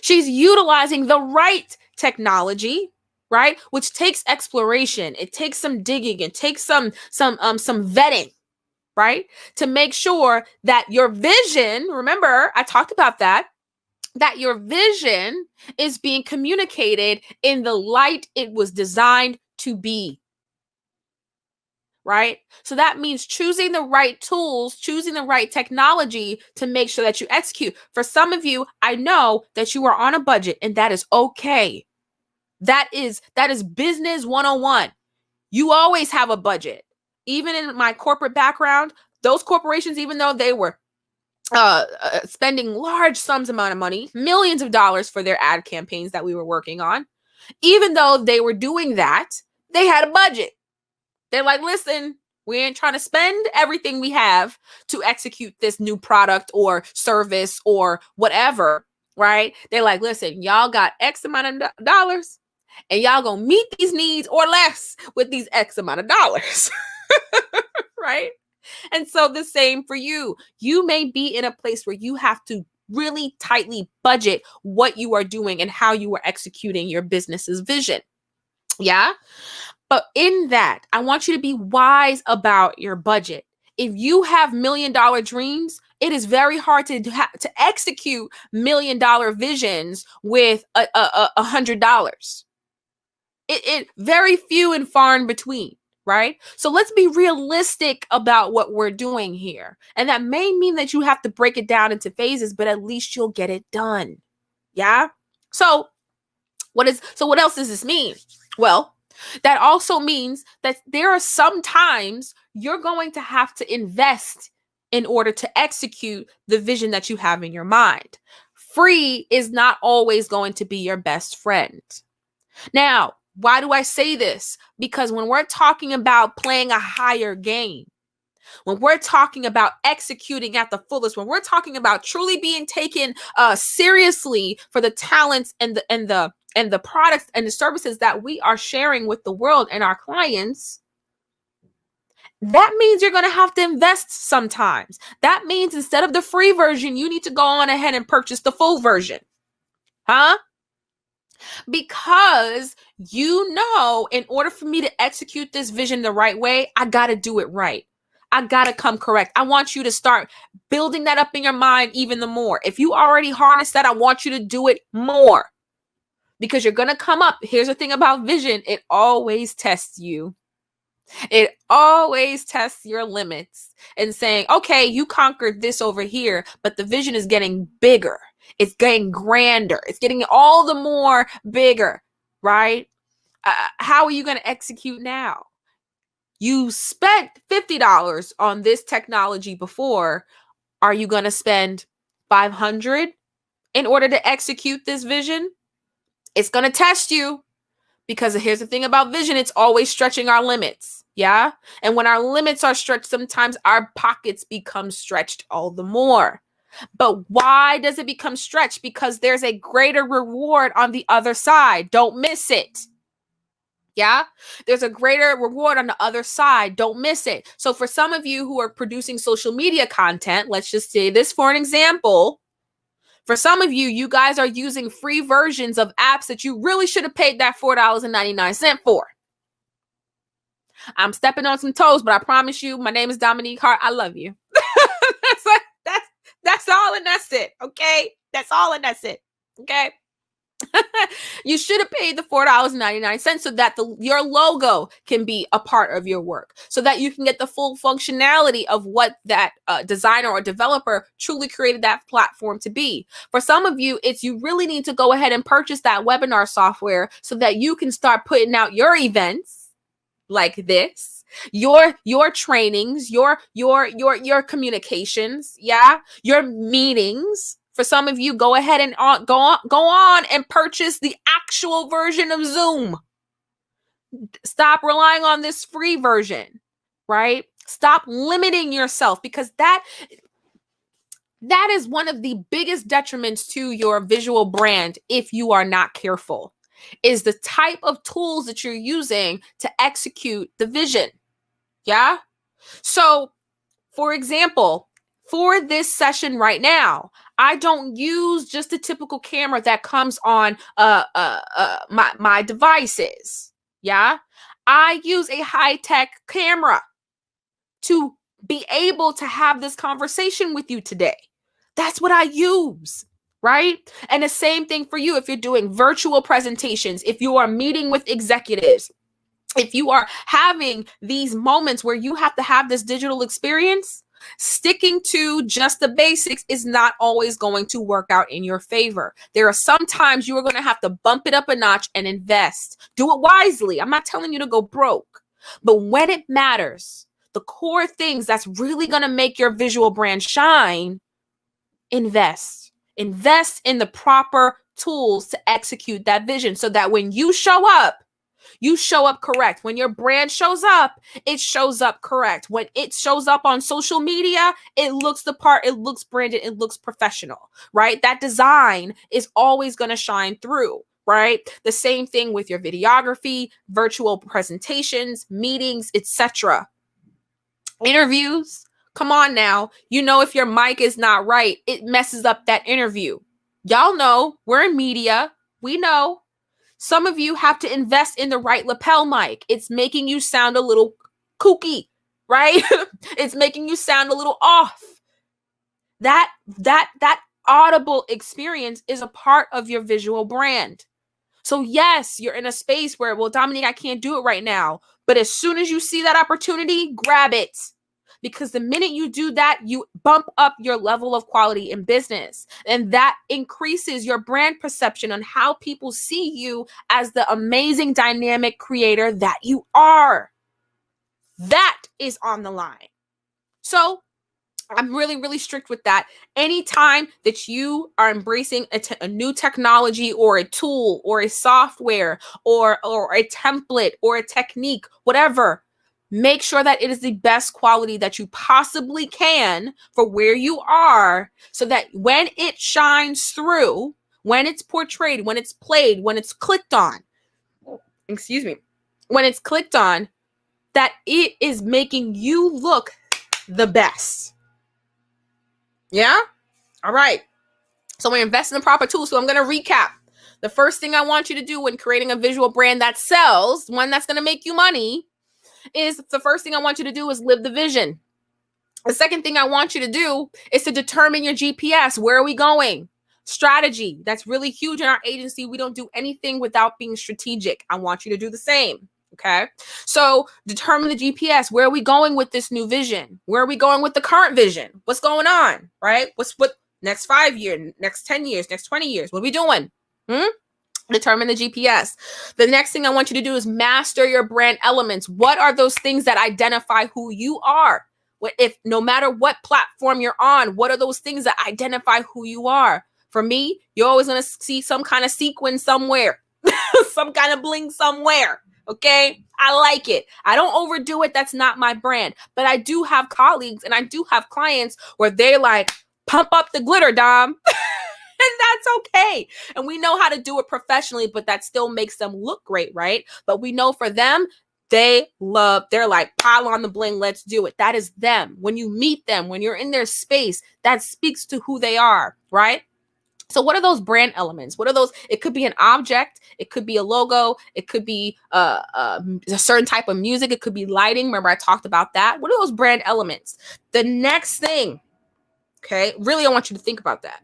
She's utilizing the right technology, right? Which takes exploration. It takes some digging. It takes some vetting, right? To make sure that your vision, remember, I talked about that your vision is being communicated in the light it was designed to be. Right? So that means choosing the right tools, choosing the right technology to make sure that you execute. For some of you, I know that you are on a budget, and that is okay. That is business 101. You always have a budget. Even in my corporate background, those corporations, even though they were spending large sums amount of money, millions of dollars for their ad campaigns that we were working on, even though they were doing that, they had a budget. They're like, listen, we ain't trying to spend everything we have to execute this new product or service or whatever, right? They're like, listen, y'all got X amount of dollars and y'all gonna meet these needs or less with these X amount of dollars, right? And so the same for you. You may be in a place where you have to really tightly budget what you are doing and how you are executing your business's vision. Yeah. But in that, I want you to be wise about your budget. If you have $1 million dreams, it is very hard to execute $1 million visions with $100. It very few and far in between. Right? So let's be realistic about what we're doing here. And that may mean that you have to break it down into phases, but at least you'll get it done. Yeah? So what else does this mean? Well, that also means that there are some times you're going to have to invest in order to execute the vision that you have in your mind. Free is not always going to be your best friend. Now, why do I say this? Because when we're talking about playing a higher game, when we're talking about executing at the fullest, when we're talking about truly being taken seriously for the talents and the products and the services that we are sharing with the world and our clients, that means you're going to have to invest sometimes. That means instead of the free version, you need to go on ahead and purchase the full version. Huh? Because in order for me to execute this vision the right way, I got to do it right. I got to come correct. I want you to start building that up in your mind even the more. If you already harnessed that, I want you to do it more because you're going to come up. Here's the thing about vision. It always tests you. It always tests your limits and saying, okay, you conquered this over here, but the vision is getting bigger. It's getting grander. It's getting all the more bigger, right? How are you going to execute now? You spent $50 on this technology before. Are you going to spend $500 in order to execute this vision? It's going to test you because here's the thing about vision. It's always stretching our limits. Yeah. And when our limits are stretched, sometimes our pockets become stretched all the more. But why does it become stretched? Because there's a greater reward on the other side. Don't miss it. Yeah, there's a greater reward on the other side. Don't miss it. So for some of you who are producing social media content, let's just say this for an example. For some of you, you guys are using free versions of apps that you really should have paid that $4.99 for. I'm stepping on some toes, but I promise you, my name is Dominique Hart. I love you. That's all and that's it. Okay. That's all and that's it. Okay. You should have paid the $4.99 so that your logo can be a part of your work, so that you can get the full functionality of what that designer or developer truly created that platform to be. For some of you, it's you really need to go ahead and purchase that webinar software so that you can start putting out your events like this, your trainings, your communications, your meetings. For some of you, go ahead and go on and purchase the actual version of Zoom. Stop relying on this free version, right? Stop limiting yourself, because that is one of the biggest detriments to your visual brand if you are not careful, is the type of tools that you're using to execute the vision. Yeah? So, for example, for this session right now, I don't use just a typical camera that comes on my devices. Yeah? I use a high-tech camera to be able to have this conversation with you today. That's what I use, right? And the same thing for you if you're doing virtual presentations, if you are meeting with executives, if you are having these moments where you have to have this digital experience, sticking to just the basics is not always going to work out in your favor. There are some times you are going to have to bump it up a notch and invest. Do it wisely. I'm not telling you to go broke, but when it matters, the core things that's really going to make your visual brand shine, invest. Invest in the proper tools to execute that vision so that when you show up correct. When your brand shows up, it shows up correct. When it shows up on social media, it looks the part, it looks branded, it looks professional, right? That design is always going to shine through, right? The same thing with your videography, virtual presentations, meetings, etc. Interviews. Come on now. You know, if your mic is not right, it messes up that interview. Y'all know, we're in media. We know. Some of you have to invest in the right lapel mic. It's making you sound a little kooky, right? It's making you sound a little off. That audible experience is a part of your visual brand. So yes, you're in a space where, well, Dominique, I can't do it right now. But as soon as you see that opportunity, grab it. Because the minute you do that, you bump up your level of quality in business. And that increases your brand perception on how people see you as the amazing dynamic creator that you are. That is on the line. So I'm really, really strict with that. Anytime that you are embracing a new technology or a tool or a software or a template or a technique, whatever, make sure that it is the best quality that you possibly can for where you are, so that when it shines through, when it's portrayed, when it's played, when it's clicked on, when it's clicked on, that it is making you look the best. Yeah? All right. So we're investing in proper tools. So I'm going to recap. The first thing I want you to do when creating a visual brand that sells, one that's going to make you money, is the first thing I want you to do is live the vision. The second thing I want you to do is to determine your GPS. Where are we going? Strategy. That's really huge in our agency. We don't do anything without being strategic. I want you to do the same. Okay. So determine the GPS. Where are we going with this new vision? Where are we going with the current vision? What's going on? Right? What next 5 years, next 10 years, next 20 years? What are we doing? Determine the GPS. The next thing I want you to do is master your brand elements. What are those things that identify who you are? If no matter what platform you're on, what are those things that identify who you are? For me, you're always going to see some kind of sequin somewhere, some kind of bling somewhere. Okay. I like it. I don't overdo it. That's not my brand, but I do have colleagues and I do have clients where they're like, pump up the glitter, Dom. And that's okay. And we know how to do it professionally, but that still makes them look great, right? But we know for them, they're like, pile on the bling, let's do it. That is them. When you meet them, when you're in their space, that speaks to who they are, right? So what are those brand elements? What are those? It could be an object. It could be a logo. It could be a certain type of music. It could be lighting. Remember, I talked about that. What are those brand elements? The next thing, okay, really, I want you to think about that.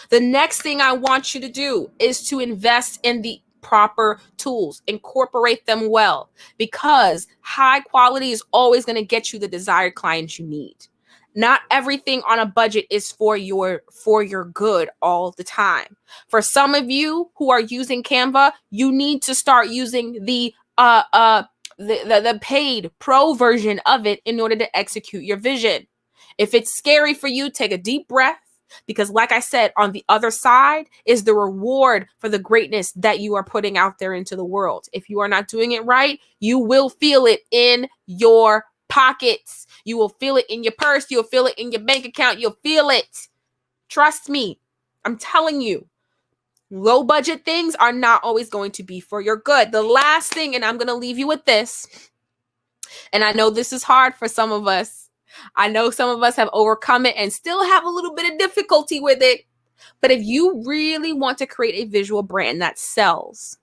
The next thing I want you to do is to invest in the proper tools, incorporate them well, because high quality is always going to get you the desired clients you need. Not everything on a budget is for your good all the time. For some of you who are using Canva, you need to start using the paid pro version of it in order to execute your vision. If it's scary for you, take a deep breath, because like I said, on the other side is the reward for the greatness that you are putting out there into the world. If you are not doing it right, you will feel it in your pockets. You will feel it in your purse. You'll feel it in your bank account. You'll feel it. Trust me. I'm telling you, low budget things are not always going to be for your good. The last thing, and I'm going to leave you with this, and I know this is hard for some of us. I know some of us have overcome it and still have a little bit of difficulty with it. But if you really want to create a visual brand that sells,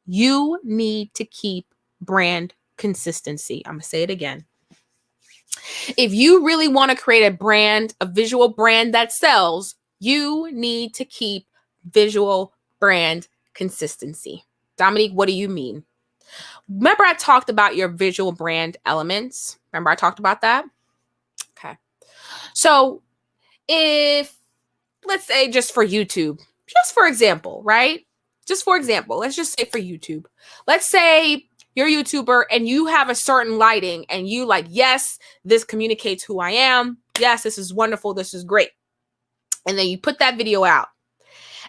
you need to keep brand consistency. I'm going to say it again. If you really want to create a visual brand that sells, you need to keep visual brand consistency. Dominique, what do you mean? Remember I talked about your visual brand elements? Remember I talked about that? Okay. So if, let's say just for YouTube, just for example, right? Just for example, let's just say for YouTube. Let's say you're a YouTuber and you have a certain lighting and you like, yes, this communicates who I am. Yes, this is wonderful. This is great. And then you put that video out.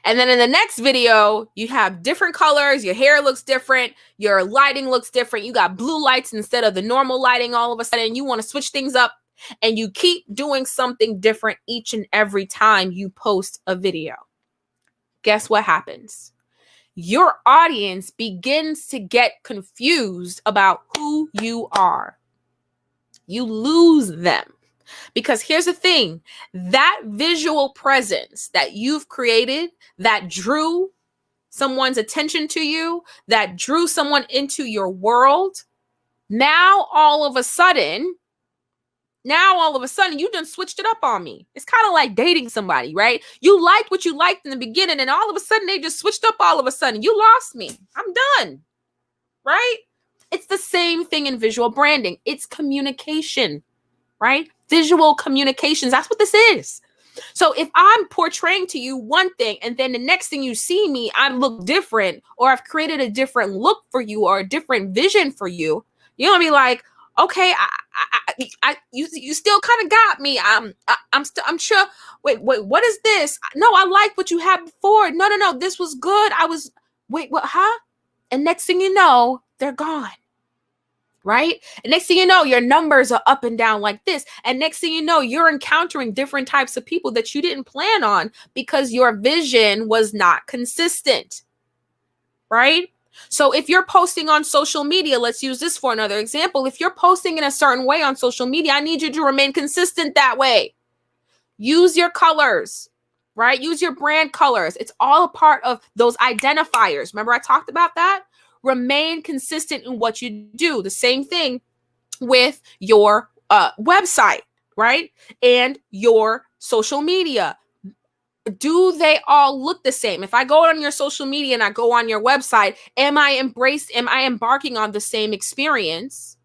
And then in the next video, you have different colors. Your hair looks different. Your lighting looks different. You got blue lights instead of the normal lighting all of a sudden. You want to switch things up. And you keep doing something different each and every time you post a video. Guess what happens? Your audience begins to get confused about who you are. You lose them. Because here's the thing, that visual presence that you've created that drew someone's attention to you, that drew someone into your world, now all of a sudden, you done switched it up on me. It's kind of like dating somebody, right? You liked what you liked in the beginning, and all of a sudden they just switched up all of a sudden. You lost me. I'm done, right? It's the same thing in visual branding. It's communication, right? Visual communications. That's what this is. So if I'm portraying to you one thing, and then the next thing you see me, I look different, or I've created a different look for you or a different vision for you, you're going to be like, okay, you still kind of got me. I'm sure. Wait, what is this? No, I like what you had before. No, this was good. Wait, what, huh? And next thing you know, they're gone. Right? And next thing you know, your numbers are up and down like this. And next thing you know, you're encountering different types of people that you didn't plan on because your vision was not consistent. Right? So if you're posting on social media, let's use this for another example. If you're posting in a certain way on social media, I need you to remain consistent that way. Use your colors, right? Use your brand colors. It's all a part of those identifiers. Remember I talked about that? Remain consistent in what you do. The same thing with your website, right? And your social media. Do they all look the same? If I go on your social media and I go on your website, am I embarking on the same experience?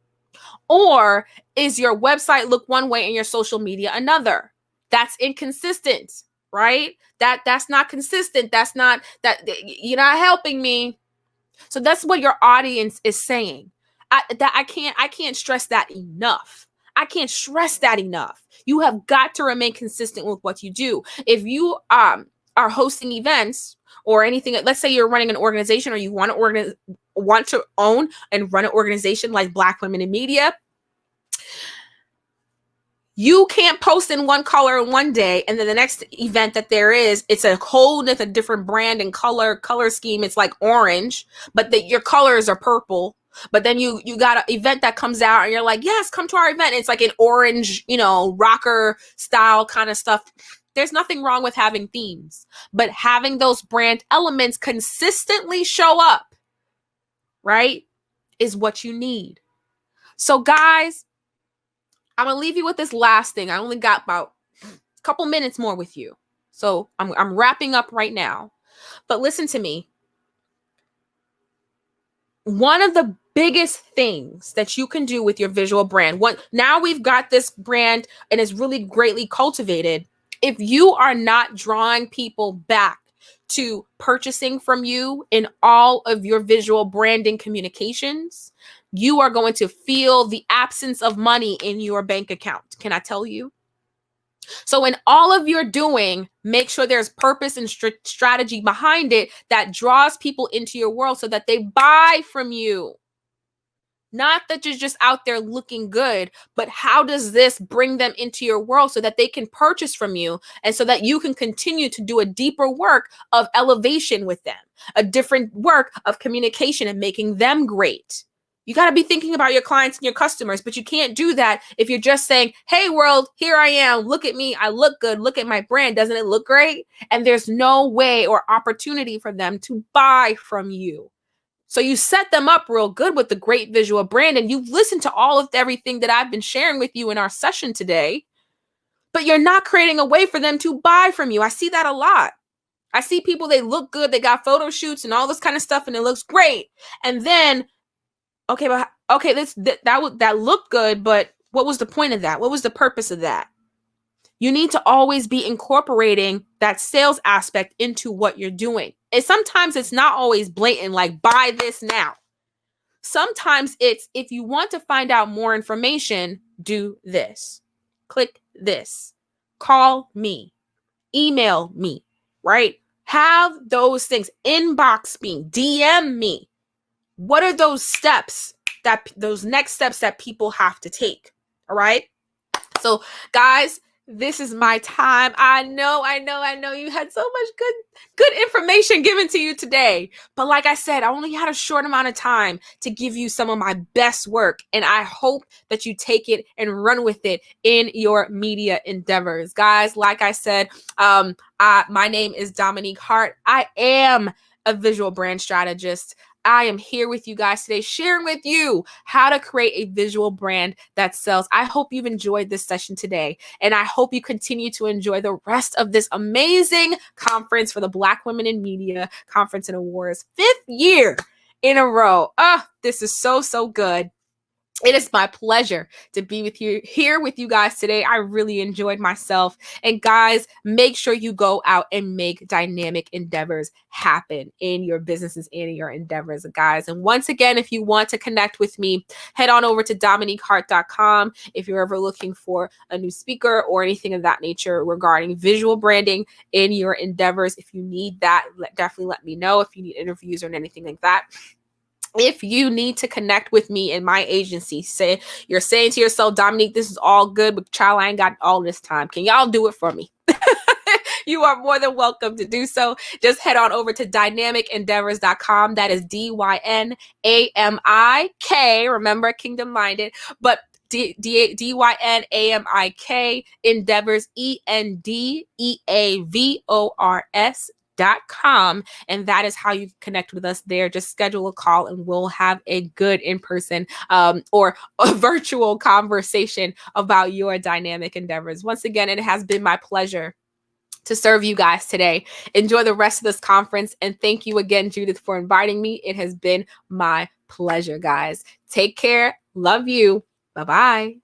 Or is your website look one way and your social media another? That's inconsistent, right? That's not consistent. You're not helping me. So that's what your audience is saying. I can't stress that enough. I can't stress that enough. You have got to remain consistent with what you do. If you are hosting events or anything, let's say you're running an organization or you want to own and run an organization like Black Women in Media, you can't post in one color in one day, and then the next event that there is, it's a whole different brand and color scheme. It's like orange, but your colors are purple. But then you got an event that comes out and you're like, yes, come to our event. It's like an orange, rocker style kind of stuff. There's nothing wrong with having themes, but having those brand elements consistently show up, right, is what you need. So guys, I'm going to leave you with this last thing. I only got about a couple minutes more with you. So I'm wrapping up right now. But listen to me. One of the biggest things that you can do with your visual brand, now we've got this brand and it's really greatly cultivated. If you are not drawing people back to purchasing from you in all of your visual branding communications, you are going to feel the absence of money in your bank account. Can I tell you? So in all of your doing, make sure there's purpose and strategy behind it that draws people into your world so that they buy from you. Not that you're just out there looking good, but how does this bring them into your world so that they can purchase from you and so that you can continue to do a deeper work of elevation with them, a different work of communication and making them great. You got to be thinking about your clients and your customers, but you can't do that if you're just saying, hey, world, here I am. Look at me. I look good. Look at my brand. Doesn't it look great? And there's no way or opportunity for them to buy from you. So you set them up real good with the great visual brand, and you've listened to all of everything that I've been sharing with you in our session today, but you're not creating a way for them to buy from you. I see that a lot. I see people, they look good. They got photo shoots and all this kind of stuff, and it looks great. And then that looked good, but what was the point of that? What was the purpose of that? You need to always be incorporating that sales aspect into what you're doing. And sometimes it's not always blatant, like buy this now. Sometimes it's, if you want to find out more information, do this. Click this. Call me. Email me, right? Have those things. Inbox me. DM me. What are those steps, those next steps that people have to take? All right. So guys, this is my time. I know you had so much good information given to you today. But like I said, I only had a short amount of time to give you some of my best work. And I hope that you take it and run with it in your media endeavors. Guys, like I said, my name is Dominique Hart. I am a visual brand strategist. I am here with you guys today, sharing with you how to create a visual brand that sells. I hope you've enjoyed this session today, and I hope you continue to enjoy the rest of this amazing conference for the Black Women in Media Conference and Awards, 5th year in a row. This is so good. It is my pleasure to be with you here with you guys today. I really enjoyed myself. And guys, make sure you go out and make dynamic endeavors happen in your businesses and in your endeavors, guys. And once again, if you want to connect with me, head on over to DominiqueHart.com. If you're ever looking for a new speaker or anything of that nature regarding visual branding in your endeavors, if you need that, definitely let me know. If you need interviews or anything like that. If you need to connect with me in my agency, you're saying to yourself, Dominique, this is all good, but child, I ain't got all this time. Can y'all do it for me? You are more than welcome to do so. Just head on over to dynamicendeavors.com. That is DYNAMIK. Remember, kingdom minded, but DYNAMIK endeavors, ENDEAVORS.com, and that is how you connect with us there. Just schedule a call and we'll have a good in-person or a virtual conversation about your dynamic endeavors. Once again, it has been my pleasure to serve you guys today. Enjoy the rest of this conference, and thank you again, Judith, for inviting me. It has been my pleasure, guys. Take care. Love you. Bye-bye.